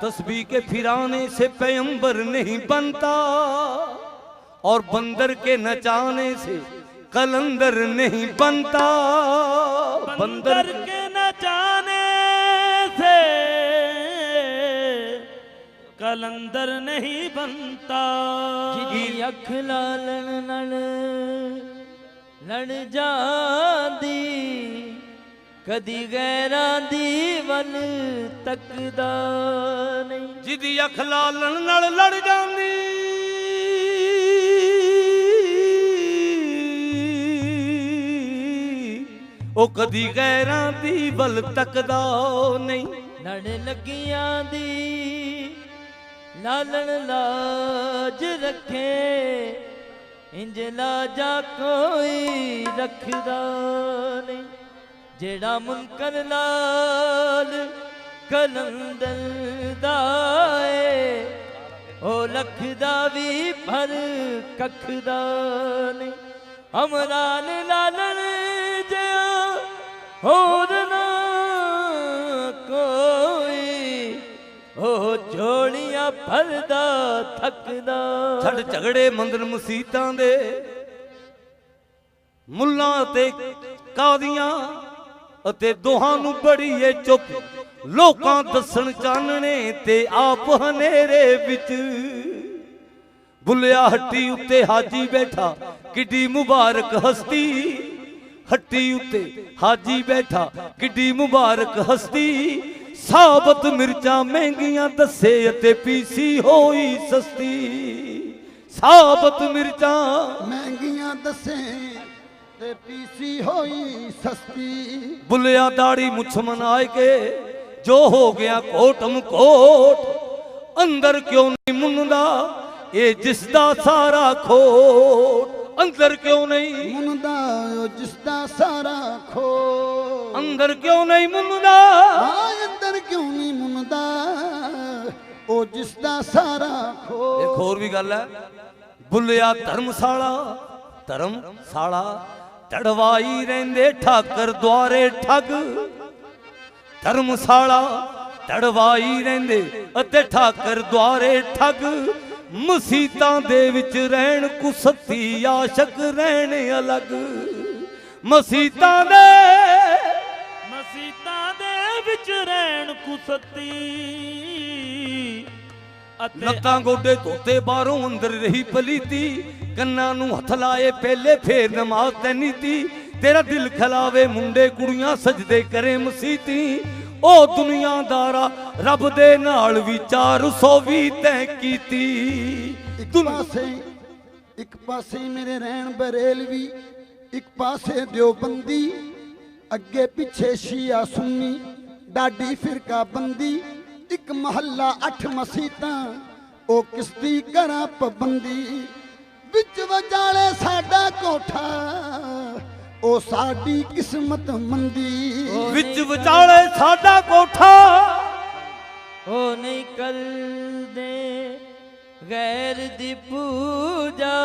तस्बीह के फिराने से पैगंबर नहीं बनता, और बंदर के नचाने से कलंदर नहीं बनता। बंदर के नचाने से कलंदर नहीं बनता। जिदी अख लालन नल लड़ जांदी, कदी गैरां दी वल तकदा नहीं। जिदी अख लालन नाल लड़ जांदी, ओ कदी गैरां दी वल तकदा नहीं। लड़ लगियां दी लालन लाज रखे, इंज लाजा कोई रखदा नहीं। जेड़ा मुनकर लाल कलंदर दा ए, ओ लखदा भी भर कखदा नहीं। अमरान लालन जया होर ना कोई, ओ झोलियां भरदा थकदा। छड़ झगड़े मंदिर मसीतां दे, मुल्लां ते कादियां ਅਤੇ ਦੋਹਾਂ ਨੂੰ ਬੜੀ ਏ ਚੁੱਪ, ਲੋਕਾਂ ਦੱਸਣ ਚਾਨਣੇ ਤੇ ਆਪ ਹਨੇਰੇ ਵਿੱਚ। ਬੁੱਲਿਆ ਹੱਟੀ ਉੱਤੇ ਹਾਜੀ ਬੈਠਾ, ਕਿੱਡੀ ਮੁਬਾਰਕ ਹਸਤੀ। ਹੱਟੀ ਉੱਤੇ ਹਾਜੀ ਬੈਠਾ, ਕਿੱਡੀ ਮੁਬਾਰਕ ਹਸਤੀ। ਸਾਬਤ ਮਿਰਚਾਂ ਮਹਿੰਗੀਆਂ ਦੱਸੇ ਅਤੇ ਪੀਸੀ ਹੋਈ ਸਸਤੀ। ਸਾਬਤ ਮਿਰਚਾਂ ਮਹਿੰਗੀਆਂ ਦੱਸੇ ਤੇ ਪੀਸੀ ਹੋਈ ਸਸਤੀ। बुलिया दाढ़ी मुछ मनाए के जो हो गया कोटम कोट, अंदर क्यों नहीं मुनदा ये जिसदा सारा खोट। अंदर क्यों नहीं ਮੁੰਦਾ ਜਿਸਦਾ ਸਾਰਾ ਖੋ, अंदर क्यों नहीं मुनदा। ਅੰਦਰ ਕਿਉਂ ਨਹੀਂ ਮੁੰਦਾ ਉਹ ਜਿਸਦਾ ਸਾਰਾ ਖੋ। एक होर भी गल है, बुलिया धर्मशाला धर्मशाला तड़वाई रहंदे ठाकर द्वारे ठग। धर्मशाला तड़वाई रहंदे अते ठाकर द्वारे ठग। मसीतां दे विच रहण कुसती आशक रहण अलग। मसीतां दे विच रहण कुसती, ਲੱਤਾਂ ਗੋਡੇ ਧੋਤੇ ਬਾਹਰੋਂ ਅੰਦਰ ਰਹੀ ਪਲੀਤੀ। ਕੰਨਾਂ ਨੂੰ ਹੱਥ ਲਾਏ ਪਹਿਲੇ ਫੇਰ ਨਮਾਜ਼ ਤੈ ਨੀਤੀ। ਤੇਰਾ ਦਿਲ ਖਲਾਵੇ ਮੁੰਡੇ ਕੁੜੀਆਂ ਸਜਦੇ ਕਰੇ ਮਸੀਤੀ। ਉਹ ਦੁਨੀਆਦਾਰਾ ਰੱਬ ਦੇ ਨਾਲ ਵੀ 420 ਤੈ ਕੀਤੀ। ਇੱਕ ਪਾਸੇ ਮੇਰੇ ਰਹਿਣ ਬਰੇਲਵੀ, ਇੱਕ ਪਾਸੇ ਦਿਓਬੰਦੀ। ਅੱਗੇ ਪਿੱਛੇ ਸ਼ੀਆ ਸੁੰਨੀ, ਡਾਡੀ ਫਿਰਕਾ ਬੰਦੀ। ਇੱਕ ਮਹੱਲਾ 8 ਮਸੀਤਾਂ, ਉਹ ਕਿਸਦੀ ਕਰਾਂ ਪਾਬੰਦੀ। ਵਿੱਚ ਵਜਾਲੇ ਸਾਡਾ ਕੋਠਾ, ਉਹ ਸਾਡੀ ਕਿਸਮਤ ਮੰਦੀ। ਵਿੱਚ ਵਿਚਾਲੇ ਸਾਡਾ ਕੋਠਾ, ਉਹ ਨਹੀਂ ਕਰਦੇ ਗੈਰ ਦੀ ਪੂਜਾ।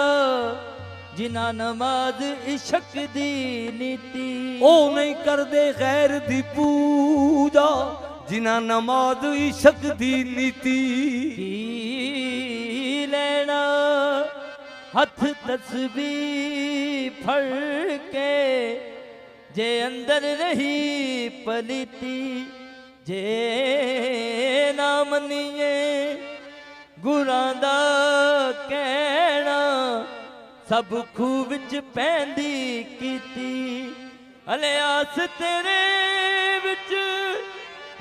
ਜਿਨ੍ਹਾਂ ਨਮਾਜ਼ ਇਸ਼ਕ ਦੀ ਨੀਤੀ, ਉਹ ਨਹੀਂ ਕਰਦੇ ਗੈਰ ਦੀ ਪੂਜਾ। ਜਿਨ੍ਹਾਂ ਨਮਾਜ਼ ਇਸ਼ਕ ਦੀ ਨੀਤੀ। ਕੀ ਲੈਣਾ ਹੱਥ ਤਸਬੀਹ ਫੜ ਕੇ, ਜੇ ਅੰਦਰ ਰਹੀ ਪਲੀਤੀ। ਜੇ ਨਾ ਮੰਨੀਏ ਗੁਰਾਂ ਦਾ ਕਹਿਣਾ, ਸਭ ਖੂਹ ਵਿੱਚ ਪੈਂਦੀ ਕੀਤੀ। ਹਲੇ ਆਸ ਤੇਰੇ ਵਿੱਚ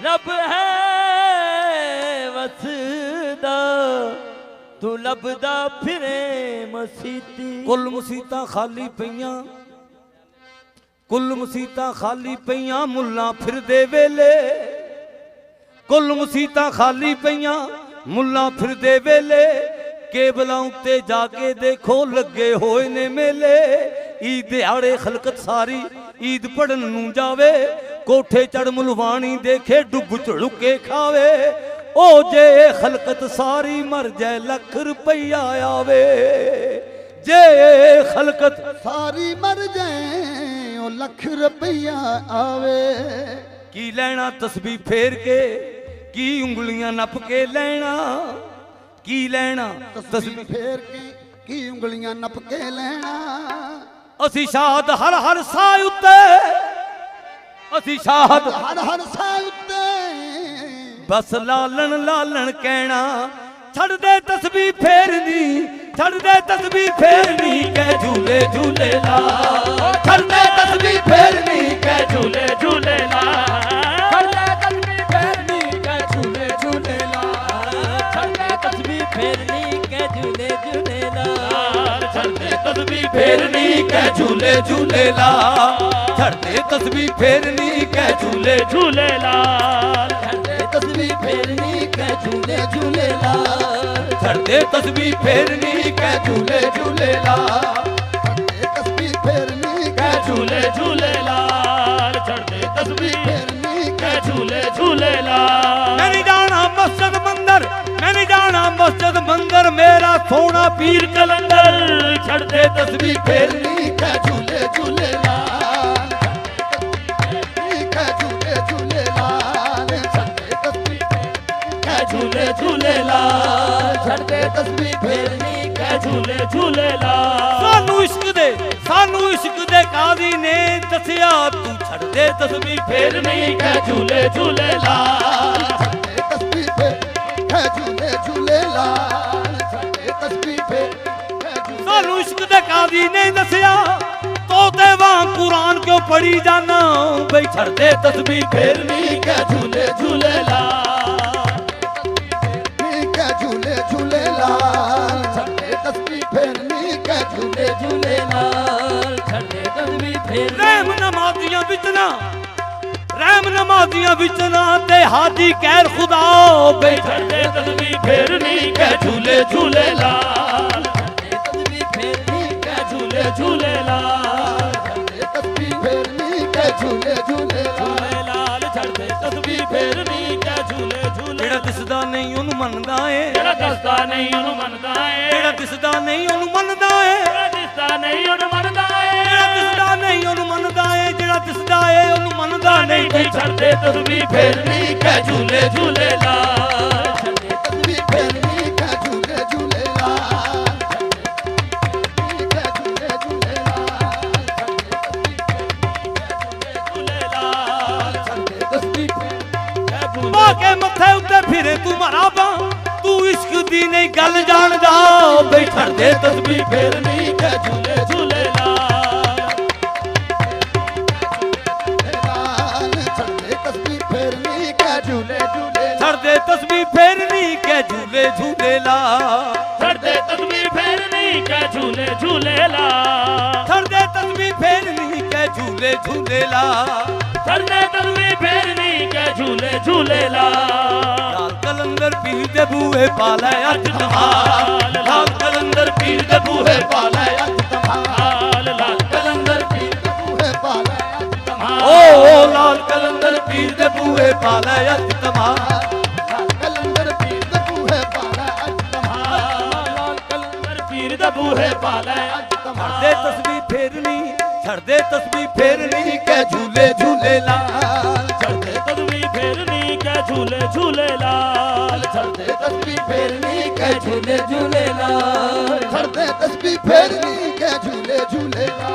ਰੱਬ ਹੈ ਵਸਦਾ, ਤੂੰ ਲੱਭਦਾ ਫਿਰੇ ਮਸੀਤੀ। ਕੁੱਲ ਮਸੀਤਾਂ ਖਾਲੀ ਪਈਆਂ, ਕੁੱਲ ਮਸੀਤਾਂ ਖਾਲੀ ਪਈਆਂ ਮੁੱਲਾਂ ਫਿਰਦੇ ਵੇਲੇ। ਕੁੱਲ ਮਸੀਤਾਂ ਖਾਲੀ ਪਈਆਂ ਮੁੱਲਾਂ ਫਿਰਦੇ ਵੇਲੇ। ਕੇਬਲਾਂ ਉੱਤੇ ਜਾ ਕੇ ਦੇਖੋ ਲੱਗੇ ਹੋਏ ਨੇ ਮੇਲੇ। ਈਦ ਦਿਹਾੜੇ ਖਲਕਤ ਸਾਰੀ ਈਦ ਪੜਨ ਨੂੰ ਜਾਵੇ। ਕੋਠੇ ਚੜ ਮੁਲਵਾਣੀ ਦੇਖੇ ਡੁੱਬ ਝੁਲਕੇ ਖਾਵੇ। ਉਹ ਜੇ ਖਲਕਤ ਸਾਰੀ ਮਰ ਜਾਏ ਲੱਖ ਰੁਪਈਆ ਆਵੇ। ਜੇ ਖਲਕਤ ਸਾਰੀ ਮਰ ਜਾਏ ਉਹ ਲੱਖ ਰੁਪਈਆ ਆਵੇ। ਕੀ ਲੈਣਾ ਤਸਬੀਹ ਫੇਰ ਕੇ, ਕੀ ਉਂਗਲੀਆਂ ਨੱਪ ਕੇ ਲੈਣਾ ਕੀ ਲੈਣਾ ਤਸਬੀਹ ਫੇਰ ਕੀ ਉਂਗਲੀਆਂ ਨੱਪ ਕੇ ਲੈਣਾ। ਅਸੀਂ ਸ਼ਾਹਦ ਹਰ ਹਰ ਸਾਹ ਉੱਤੇ ਅਸੀਂ ਸ਼ਾਹਦ ਹਰ ਹਰ ਸਾਹ ਉੱਤੇ ਬਸ ਲਾਲਣ ਲਾਲਣ ਕਹਿਣਾ। ਛੱਡ ਦੇ ਤਸਬੀਹ ਫੇਰਨੀ ਛੱਡ ਦੇ ਤਸਬੀਹ ਫੇਰਨੀ ਕਹਿ ਝੂਲੇ ਝੂਲੇ ਲਾ। ਛੱਡ ਦੇ ਤਸਬੀਹ ਫੇਰਨੀ ਕਹਿ ਝੂਲੇ ਝੂਲੇ ਲਾ। ਛੱਡ ਦੇ ਤਸਬੀਹ ਫੇਰਨੀ ਕਹਿ ਝੂਲੇ ਝੂਲੇ ਲਾ। ਛੱਡ ਦੇ ਤਸਬੀਹ ਫੇਰਨੀ ਕਹਿ ਝੂਲੇ ਝੂਲੇ ਲਾ। ਛੱਡ ਦੇ ਤਸਬੀਹ ਫੇਰਨੀ ਕਹਿ ਝੂਲੇ ਝੂਲੇ ਲਾ। ਛੱਡ ਦੇ ਤਸਬੀਹ ਫੇਰਨੀ ਕਹਿ ਝੂਲੇ ਝੂਲੇ ਲਾ। ਛੱਡ ਦੇ ਤਸਬੀਹ ਫੇਰਨੀ ਕਹਿ ਝੂਲੇ ਝੂਲੇ ਲਾ। ਛੱਡ ਦੇ ਤਸਬੀਹ ਫੇਰਨੀ ਕਹਿ ਝੂਲੇ ਝੂਲੇ ਲਾ। ਤਸਬੀਹ ਫੇਰਨੀ ਕਹਿ ਝੂਲੇ ਝੂਲੇ ਲਾ। ਛੱਡ ਦੇ ਤਸਬੀਹ ਫੇਰਨੀ ਕਹਿ ਝੂਲੇ ਝੂਲੇ ਲਾ। ਮੈਂ ਨਹੀਂ ਜਾਣਾ ਮਸਜਿਦ ਮੰਦਰ ਮੈਂ ਨਹੀਂ ਜਾਣਾ ਮਸਜਿਦ ਮੰਦਰ ਮੇਰਾ ਸੋਹਣਾ ਪੀਰ ਕਲੰਦਰ। ਛੱਡ ਦੇ ਤਸਬੀਹ ਫੇਰਨੀ ਕਹਿ ਝੂਲੇ ਝੂਲੇ ਲਾ। ਕਹਿ ਝੂਲੇ ਝੂਲੇ ਲਾ। ਕਹਿ ਝੂਲੇ ਝੂਲੇ ਲਾ। ਛੱਡ ਦੇ ਤਸਬੀਹ ਫੇਰਨੀ ਕਹਿ ਝੂਲੇ ਝੂਲੇ ਲਾ। ਸਾਨੂੰ ਇਸ਼ਕ ਦੇ ਕਾਜ਼ੀ ਨੇ ਦੱਸਿਆ ਤੂੰ ਛੱਡ ਦੇ ਤਸਬੀਹ ਫੇਰਨੀ ਕਹਿ ਝੂਲੇ ਝੂਲੇ ਲਾ। ਤਸਬੀਹ ਫੇਰ ਕਹਿ ਝੂਲੇ ਝੂਲੇ ਲਾ। ਤਸਬੀਹ ਫੇਰ ਸਾਨੂੰ ਇਸ਼ਕ ਦੇ ਕਾਜ਼ੀ ਨੇ ਦੱਸਿਆ ਤੋਤੇ ਵਾਂ ਕੁਰਾਨ ਕਿਉਂ ਪੜੀ ਜਾਨਾ ਬਈ ਛੱਡ ਦੇ ਤਸਬੀਹ ਫੇਰਨੀ ਕਹਿ ਝੂਲੇ ਝੂਲੇ ਲਾ। ਕਹਿ ਝੂਲੇ ਝੂਲੇ ਲਾ। ਤਸਬੀਹ ਫੇਰਨੀ ਕਹਿ ਝੂਲੇ ਝੂਲੇ ਲਾ। ਛੱਡ ਦੇ ਤਸਬੀਹ ਫੇਰਨੀ ਰਹਿਮ ਨਮਾਜ਼ੀਆਂ ਵਿੱਚ ਨਾ ਤੇ ਹਾਜੀ ਕਹਿਰ ਖੁਦਾ ਬਈ ਛੱਡ ਦੇ ਤਸਬੀਹ ਫੇਰਨੀ ਕਹਿ ਝੂਲੇ ਝੂਲੇ ਲਾ। ਤਸਬੀਹ ਫੇਰਨੀ ਕਹਿ ਝੂਲੇ ਝੂਲੇ ਲਾ। ਤਸਬੀਹ ਫੇਰਨੀ ਕਹਿ ਝੂਲੇ ਝੂਲੇ ਲਾ। ਲਾਲ ਛੱਡ ਦੇ ਤਸਬੀਹ ਫੇਰਨੀ ਕਹਿ ਝੂਲੇ ਝੂਲੇ। ਜਿਹੜਾ ਦਿਸਦਾ ਨਹੀਂ ਉਹਨੂੰ ਮੰਨਦਾ ਏ ਜਿਹੜਾ ਦੱਸਦਾ ਨਹੀਂ ਉਹਨੂੰ ਮੰਨਦਾ ਏ। ਜਿਹੜਾ ਦਿਸਦਾ ਨਹੀਂ ਉਹਨੂੰ ਮੰਨਦਾ ਏ ਜਿਹੜਾ ਦਿਸਦਾ ਨਹੀਂ ਉਹਨੂੰ ਮੰਨਦਾ ਏ। ਜਿਹੜਾ ਦਿਸਦਾ ਨਹੀਂ ਉਹਨੂੰ ਮੰਨਦਾ ਏ ਜਿਹੜਾ ਦਿਸਦਾ ਏ ਉਹਨੂੰ ਮੰਨਦਾ ਨਹੀਂ ਬਈ ਛੱਡ ਦੇ ਤਸਬੀਹ ਫੇਰਨੀ ਕਹਿ ਝੂਲੇ ਝੂਲੇ ਲਾ। ਤਸਬੀਹ ਫੇਰਨੀ ਕਹਿ ਝੂਲੇ ਝੂਲੇ ਲਾ। ਕਹਿ ਝੂਲੇ ਝੂਲੇ ਲਾ। ਤਸਬੀਹ ਪਾ ਕੇ ਮੱਥੇ ਉੱਤੇ ਫਿਰੇ ਤੂੰ ਮਰਾਬਾ ਤੂੰ ਇਸ਼ਕ ਦੀ ਨਹੀਂ ਗੱਲ ਜਾਣਦਾ ਬਈ ਛੱਡ ਦੇ ਤਸਬੀਹ ਫੇਰਨੀ ਕਹਿ ਝੂਲੇ ਝੂਲੇ ਲਾ। ਤਸਬੀਹ ਫੇਰਨੀ ਕਹਿ ਝੂਲੇ ਝੂਲੇ ਲਾ। ਛੱਡ ਦੇ ਤਸਬੀਹ ਫੇਰਨੀ ਕਹਿ ਝੂਲੇ ਝੂਲੇ ਲਾ। ਛੱਡ ਦੇ ਤਸਬੀਹ ਫੇਰਨੀ ਕਹਿ ਝੂਲੇ ਝੂਲੇ ਲਾ। ਛੱਡ ਦੇ ਤਸਬੀਹ ਫੇਰਨੀ ਕਹਿ ਝੂਲੇ ਝੂਲੇ ਲਾ। ਛੱਡ ਦੇ ਤਸਬੀਹ ਫੇਰਨੀ ਕਹਿ ਝੂਲੇ ਝੂਲੇ ਲਾ। ਲਾਲ ਕਲੰਦਰ ਪੀਰ ਦੇ ਬੂਹੇ ਪਾ ਲੈ ਅੱਜ ਧਮਾਲ। ਲਾਲ ਕਲੰਦਰ ਪੀਰ ਦੇ ਬੂਹੇ ਪਾ ਲੈ ਅੱਜ ਧਮਾਲ। ਲਾਲ ਕਲੰਦਰ ਪੀਰ ਦੇ ਬੂਹੇ ਪਾ ਲੈ ਅੱਜ ਧਮਾਲ। ਓ ਲਾਲ ਕਲੰਦਰ ਪੀਰ ਦੇ ਬੂਹੇ ਪਾ ਲੈ ਅੱਜ ਧਮਾਲ। ਕਲੰਦਰ ਪੀਰ ਦੇ ਬੂਹੇ ਪਾ ਲੈ ਅੱਜ ਧਮਾਲ। ਲਾਲ ਕਲੰਦਰ ਪੀਰ ਦੇ ਬੂਹੇ ਪਾ ਲੈ ਅੱਜ ਛੱਡ ਦੇ ਤਸਬੀਹ ਫੇਰਨੀ ਛੱਡ ਦੇ ਤਸਬੀਹ ਫੇਰਨੀ ਕਹਿ ਝੂਲੇ ਝੂਲੇ ਲਾ। ਛੱਡ ਦੇ ਤਸਬੀਹ ਫੇਰਨੀ ਕਹਿ ਝੂਲੇ ਝੂਲੇ ਲਾ। ਛੱਡ ਦੇ ਤਸਬੀਹ ਫੇਰਨੀ ਕਹਿ ਝੂਲੇ ਝੂਲੇ ਲਾ। ਛੱਡ ਦੇ ਤਸਬੀਹ ਫੇਰਨੀ ਕਹਿ ਝੂਲੇ ਝੂਲੇ ਲਾ।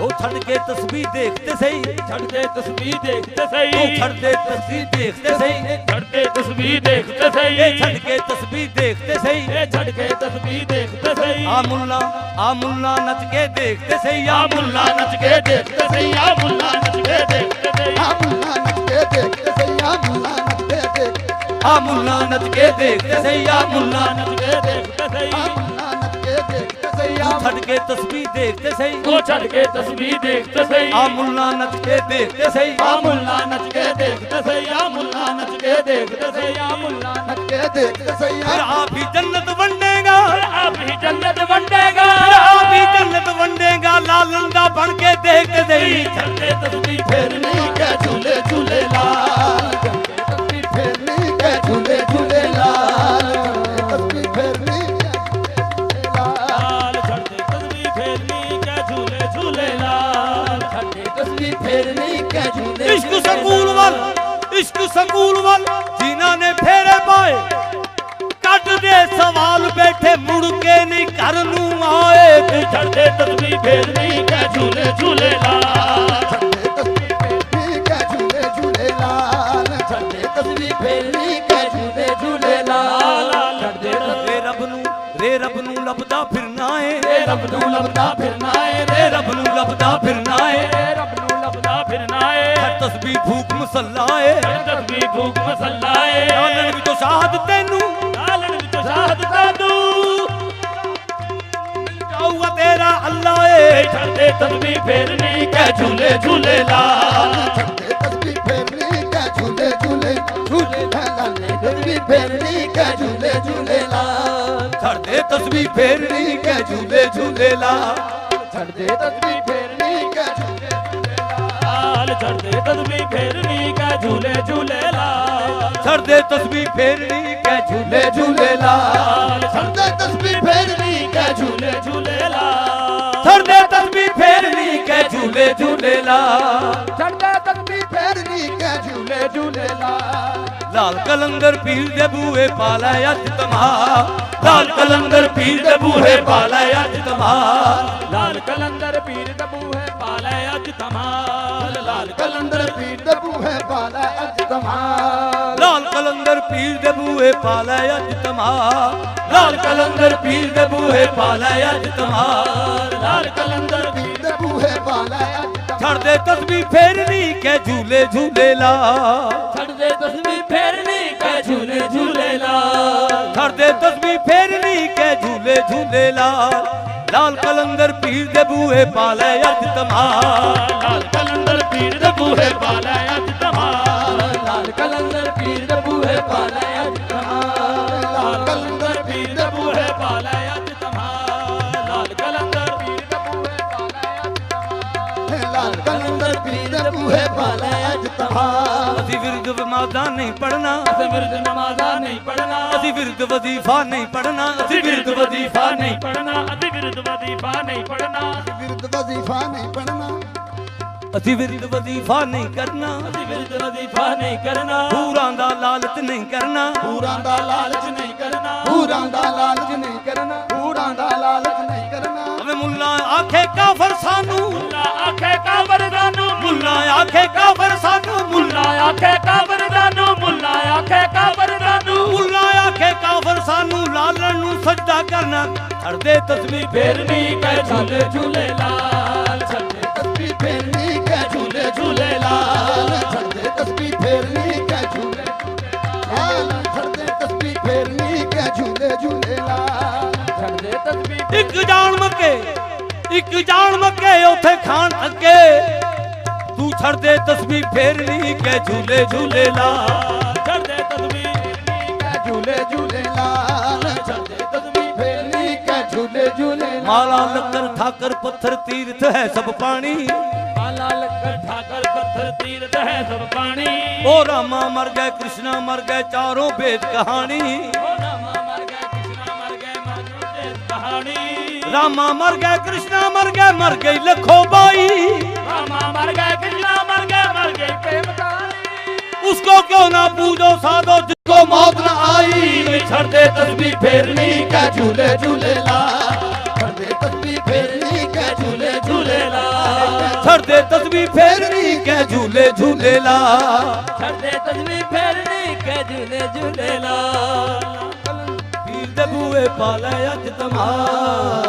ਉਹ ਛੱਡ ਕੇ ਤਸਬੀਹ ਦੇਖਦੇ ਸਹੀ ਛੱਡ ਦੇ ਤਸਬੀਹ ਦੇਖਦੇ ਉਹ ਸਹੀ। ਛੱਡ ਦੇ ਤਸਬੀਹ ਦੇਖਦੇ ਸਹੀ ਛੱਡ ਦੇ ਤਸਬੀਹ ਦੇਖਦੇ ਸਹੀ। ਇਹ ਛੱਡ ਕੇ ਤਸਬੀਹ ਦੇਖਦੇ ਸਹੀ ਇਹ ਛੱਡ ਕੇ ਤਸਬੀਹ ਦੇਖਦੇ ਸਹੀ। ਆ ਮੁੱਲਾ ਨੱਚ ਕੇ ਦੇਖਦੇ ਸਹੀ ਆ ਮੁੱਲਾ ਨੱਚ ਕੇ ਦੇਖਦੇ ਸਹੀ। ਆ ਮੁੱਲਾ ਨੱਚ ਕੇ ਦੇਖਦੇ ਸਹੀ। ਆ ਮੁੱਲਾ ਨੱਚ ਕੇ ਦੇਖਦੇ ਸਹੀ। ਆ ਮੁੱਲਾ ਨੱਚ ਕੇ ਦੇਖ ਆ ਮੁੱਲਾ ਨੱਚ ਕੇ ਦੇਖਦੇ ਸਹੀ ਆ ਮੁੱਲਾ ਨੱਚ ਕੇ ਦੇਖਦੇ ਸਹੀ। ਆ ਮੁੱਲਾ ਨੱਚ ਕੇ ਦੇਖਦੇ ਸਹੀ। ਆ ਛੱਡ ਕੇ ਤਸਬੀਹ ਦੇਖਦੇ ਸਹੀ ਉਹ ਛੱਡ ਕੇ ਤਸਬੀਹ ਦੇਖਦੇ ਸਹੀ। ਆ ਮੁੱਲਾ ਨੱਚ ਕੇ ਦੇਖਦੇ ਸਹੀ ਆ ਮੁੱਲਾ ਨੱਚ ਕੇ ਦੇਖਦੇ ਸਹੀ। ਆ ਮੁੱਲਾ ਨੱਚ ਕੇ ਦੇਖਦੇ ਸਹੀ। ਆ ਮੁੱਲਾ ਨੱਚ ਕੇ ਦੇਖਦੇ ਸਹੀ। ਫਿਰ ਆਪ ਹੀ ਜੰਨਤ ਵੰਡੇਗਾ ਆਪ ਹੀ ਜੰਨਤ ਵੰਡੇਗਾ। ਆਪ ਹੀ ਜੰਨਤ ਵੰਡੇਗਾ ਲਾਲਨ ਦਾ ਬਣ ਕੇ ਦੇਖਦੇ ਸਹੀ ਛੱਡ ਦੇ ਤਸਬੀਹ ਫੇਰਨੀ ਕਹਿ ਝੂਲੇ ਝੂਲੇ ਲਾ। ਤਸਬੀਹ ਫੇਰਨੀ ਕਹਿ ਝੂਲੇ ਝੂਲੇ ਲਾ। ਤਸਬੀਹ ਫੇਰਨੀ ਲਾਲ। ਛੱਡ ਦੇ ਤਸਬੀਹ ਫੇਰਨੀ ਕਹਿ ਝੂਲੇ ਝੂਲੇ ਲਾਲ। ਛੱਡ ਦੇ ਤਸਬੀਹ ਫੇਰਨੀ ਕਹਿ ਝੂਲੇ ਇਸ਼ਕ ਸਕੂਲ ਵੱਲ ਜਿਨ੍ਹਾਂ ਨੇ ਛੱਡਦੇ ਤਸਬੀਹ ਫੇਰਨੀ ਕੈ ਝੂਲੇ ਝੂਲੇ ਲਾਲ ਛੱਡੇ ਤਸਬੀਹ ਫੇਰਨੀ ਕੈ ਝੂਲੇ ਝੂਲੇ ਲਾਲ ਛੱਡੇ ਤਸਬੀਹ ਫੇਰਨੀ ਕੈ ਝੂਲੇ ਝੂਲੇ ਲਾਲ ਛੱਡਦੇ ਰੇ ਰੱਬ ਨੂੰ ਲੱਭਦਾ ਫਿਰਨਾ ਏ ਰੇ ਰੱਬ ਨੂੰ ਲੱਭਦਾ ਫਿਰਨਾ ਏ ਰੇ ਰੱਬ ਨੂੰ ਲੱਭਦਾ ਫਿਰਨਾ ਏ ਰੇ ਰੱਬ ਨੂੰ ਲੱਭਦਾ ਫਿਰਨਾ ਏ ਤਸਬੀਹ ਫੂਕ ਮਸੱਲਾ ਏ ਤਸਬੀਹ ਫੂਕ ਮਸੱਲਾ ਏ ਲਾਲਣ ਵਿੱਚੋਂ ਸ਼ਹਾਦਤ ਤੈਨੂੰ ਲਾਲਣ ਵਿੱਚੋਂ ਸ਼ਹਾਦਤ ਤੂੰ ਜਾਊਗਾ ਤੇਰਾ ਅੱਲਾ ਏ ਛੱਡਦੇ ਤਸਬੀਹ ਫੇਰਨੀ ਕੈ ਝੂਲੇ ਝੂਲੇ ਲਾਲ ਛੱਡੇ ਤਸਬੀਹ ਫੇਰਨੀ ਕੈ ਝੂਲੇ ਝੂਲੇ ਝੂਲੇ ਲਾਲ ਤਸਬੀਹ ਫੇਰਨੀ ਕੈ ਝੂਲੇ ਝੂਲੇ ਲਾਲ ਛੱਡਦੇ ਤਸਬੀਹ ਫੇਰਨੀ ਕੈ ਝੂਲੇ ਝੂਲੇ ਲਾ ਛੱਡੇ ਤਸਬੀਹ ਫੇਰਨੀ ਕੈ ਝੂਲੇ ਝੂਲੇ ਲਾਲ ਛੱਡਦੇ ਤਸਬੀਹ ਫੇਰਨੀ ਕੈ ਝੂਲੇ ਝੂਲੇ ਲਾਲ ਛੱਡਦੇ ਤਸਬੀਹ ਫੇਰਨੀ ਕੈ ਝੂਲੇ ਝੂਲੇ ਲਾ ਛੱਡੇ ਤਸਬੀਹ ਫੇਰਨੀ ਕੈ ਝੂਲੇ ਝੂਲੇ ਲਾਲ ਛੱਡਦੇ ਤਸਬੀਹ ਫੇਰਨੀ ਕੈ ਝੂਲੇ ਝੂਲੇ ਲਾ ਛੱਡੇ ਤਸਬੀਹ ਫੇਰਨੀ ਕੈ ਝੂਲੇ ਝੂਲੇ ਲਾਲ ਲਾਲ ਕਲੰਦਰ ਪੀਰ ਦੇ ਬੂਹੇ ਪਾ ਲੈ ਅੱਜ ਤਮਾ ਲਾਲ ਕਲੰਦਰ ਪੀਰ ਦੇ ਬੂਹੇ ਪਾ ਲੈ ਅੱਜ ਤਮਾ ਲਾਲ ਕਲੰਦਰ ਪੀਰ ਦੇ ਬੂਹੇ ਪਾ ਲੈ ਅੱਜ ਧਮਾਲ ਲਾਲ ਕਲੰਦਰ ਪੀਰ ਦੇ ਬੂਹੇ ਪਾ ਲੈ ਅੱਜ ਧਮਾਲ ਲਾਲ ਕਲੰਦਰ ਪੀਰ ਦੇ ਬੂਹੇ ਪਾ ਲੈ ਅੱਜ ਤਮਾ ਲਾਲ ਕਲੰਦਰ ਪੀਰ ਦੇ ਬੂਹੇ ਪਾ ਲੈ ਅੱਜ ਤਮਾ ਲਾਲ ਕਲੰਦਰ ਪੀਰ ਦੇ ਬੂਹੇ ਪਾ ਲੈ ਅੱਜ ਛੱਡਦੇ ਤਸਬੀਹ ਫੇਰਨੀ ਕੈ ਝੂਲੇ ਝੂਲੇ ਲਾ ਛੱਡਦੇ ਤਸਬੀਹ ਫੇਰਨੀ ਕੈ ਝੂਲੇ ਝੂਲੇ ਲਾਲ ਛੱਡਦੇ ਤਸਬੀਹ ਫੇਰਨੀ ਕੈ ਝੂਲੇ ਝੂਲੇ ਲਾ ਲਾਲ ਕਲੰਦਰ ਪੀਰ ਦੇ ਬੂਹੇ ਪਾ ਲੈ ਅੱਜ ਤਮਾ ਲਾਲ ਕਲੰਦਰ ਪੀਰ ਦੇ ਬੂਹੇ ਪਾ ਲੈ ਅੱਜ ਧਮਾਲ ਲਾਲ ਕਲੰਦਰ ਪੀਰ ਦੇ ਬੂਹੇ ਪਾ ਲੈ ਅੱਜ ਧਮਾਲ ਲਾਲ ਕਲੰਦਰ ਪੀਰ ਦੇ ਬੂਹੇ ਪਾ ਲੈ ਅੱਜ ਧਮਾਲ ਲਾਲ ਕਲੰਦਰ ਪੀਰ ਦੇ ਬੂਹੇ ਪਾ ਲੈ ਅੱਜ ਧਮਾਲ ਲਾਲ ਕਲੰਦਰ ਪੀਰ ਦੇ ਬੂਹੇ ਪਾ ਲੈ ਅੱਜ ਧਮਾਲ ਅਸੀਂ ਵਿਰਦ ਵਮਾਦਾ ਨਹੀਂ ਪੜਨਾ ਅਸੀਂ ਵਿਰਦ ਨਮਾਜ਼ਾਂ ਨਹੀਂ ਪੜਨਾ ਅਸੀਂ ਵਿਰਦ ਵਜ਼ੀਫਾ ਨਹੀਂ ਪੜਨਾ ਅਸੀਂ ਵਿਰਦ ਵਜ਼ੀਫਾ ਨਹੀਂ ਪੜਨਾ ਅਸੀਂ ਵਿਰਦ ਵਜ਼ੀਫਾ ਨਹੀਂ ਪੜਨਾ ਵਿਰਦ ਵਜ਼ੀਫਾ ਨਹੀਂ ਪੜਨਾ ਅਸੀਂ ਵਿਰਦ ਵਜ਼ੀਫਾ ਨਹੀਂ ਕਰਨਾ ਅਸੀਂ ਵਿਰਦ ਵਜ਼ੀਫਾ ਨਹੀਂ ਕਰਨਾ ਪੂਰਾਂ ਦਾ ਲਾਲਚ ਨਹੀਂ ਕਰਨਾ ਪੂਰਾਂ ਦਾ ਲਾਲਚ ਨਹੀਂ ਕਰਨਾ ਪੂਰਾਂ ਦਾ ਲਾਲਚ ਨਹੀਂ ਕਰਨਾ ਪੂਰਾਂ ਦਾ ਲਾਲਚ ਨਹੀਂ ਕਰਨਾ ਅਵੇ ਮੁੱਲਾ ਆਖੇ ਕਾਫਰ ਸਾਨੂੰ ਮੁੱਲਾ ਆਖੇ ਕਾਬਰ ਦਾਨੂ ਮੁੱਲਾ ਆਖੇ ਕਾਫਰ ਸਾਨੂੰ ਮੁੱਲਾ ਆਖੇ ਕਾਬਰ ਦਾਨੂ ਮੁੱਲਾ ਆਖੇ ਕਾਬਰ ਦਾਨੂ ਮੁੱਲਾ ਆਖੇ ਕਾਫਰ ਸਾਨੂੰ ਲਾਲਣ ਨੂੰ ਸਜਦਾ ਕਰਨਾ ਛੱਡਦੇ ਤਸਬੀਹ ਫੇਰਨੀ ਕੈ ਝੂਲੇ ਝੂਲੇ ਲਾਲ ਛੱਡੇ ਤਸਬੀਹ ਫੇਰਨੀ ਕੈ ਝੂਲੇ ਝੂਲੇ ਲਾਲ ਛੱਡੇ ਤਸਬੀਹ ਫੇਰਨੀ ਕੈ ਝੂਲੇ ਲਾਲ ਛੱਡੇ ਤਸਬੀਹ ਫੇਰਨੀ ਕੈ ਝੂਲੇ ਝੂਲੇ ਲਾਲ ਛੱਡੇ ਤਸਬੀਹ ਇੱਕ ਜਾਣ ਮੱਕੇ ਉੱਥੇ ਖਾਣ ਅੱਗੇ ਤੂੰ ਛੱਡਦੇ ਤਸਬੀਹ ਫੇਰਨੀ ਕੈ ਝੂਲੇ ਝੂਲੇ ਲਾ ਛੱਡੇ ਤਸਬੀਹ ਕੈ ਝੂਲੇ ਝੂਲੇ ਲਾਲ ਛੱਡੇ ਤਸਬੀਹ ਫੇਰਨੀ ਕੈ ਝੂਲੇ ਝੂਲੇ ਲਾਲ ਮਾਲਾ ਲੱਕਰ ਠਾਕਰ ਪੱਥਰ ਤੀਰਥ ਹੈ ਸਭ ਪਾਣੀ ਮਾਲਾ ਲੱਕਰ ਠਾਕਰ ਪੱਥਰ ਤੀਰਥ ਹੈ ਸਭ ਪਾਣੀ ਉਹ ਰਾਮਾ ਮਰ ਗਏ ਕ੍ਰਿਸ਼ਨਾ ਮਰ ਗਏ ਚਾਰੋਂ ਵੇਦ ਕਹਾਣੀ ਉਹ ਰਾਮਾ ਮਰ ਗਏ ਕ੍ਰਿਸ਼ਨਾ ਮਰ ਗਏ ਮਾਨੂ ਤੇ ਕਹਾਣੀ ਰਾਮਾ ਮਰ ਗਏ ਕ੍ਰਿਸ਼ਨਾ ਮਰ ਗਈ ਲੱਖੋ ਬਾਈ ਰਾਮਾ ਮਰ ਗਏ ਕ੍ਰਿਸ਼ਨਾ ਮਰ ਗਈ ਪ੍ਰੇਮ ਕਹਾਣੀ उसको क्यों ना पूजो साधो जिसको मौत न आई ਛੱਡਦੇ ਤਸਬੀਹ ਫੇਰਨੀ ਕੈ ਝੂਲੇ ਝੂਲੇ ਲਾਲ ਛੱਡੇ ਤਸਬੀਹ ਫੇਰਨੀ ਕੈ ਝੂਲੇ ਝੂਲੇ ਲਾਲ छड़दे तस्बीह फेरनी के झूले झूले ला ਛੱਡਦੇ ਤਸਬੀਹ ਫੇਰਨੀ ਕੈ ਝੂਲੇ ਝੂਲੇ ਲਾਲ पीर दे बूहे पाले अज तमाम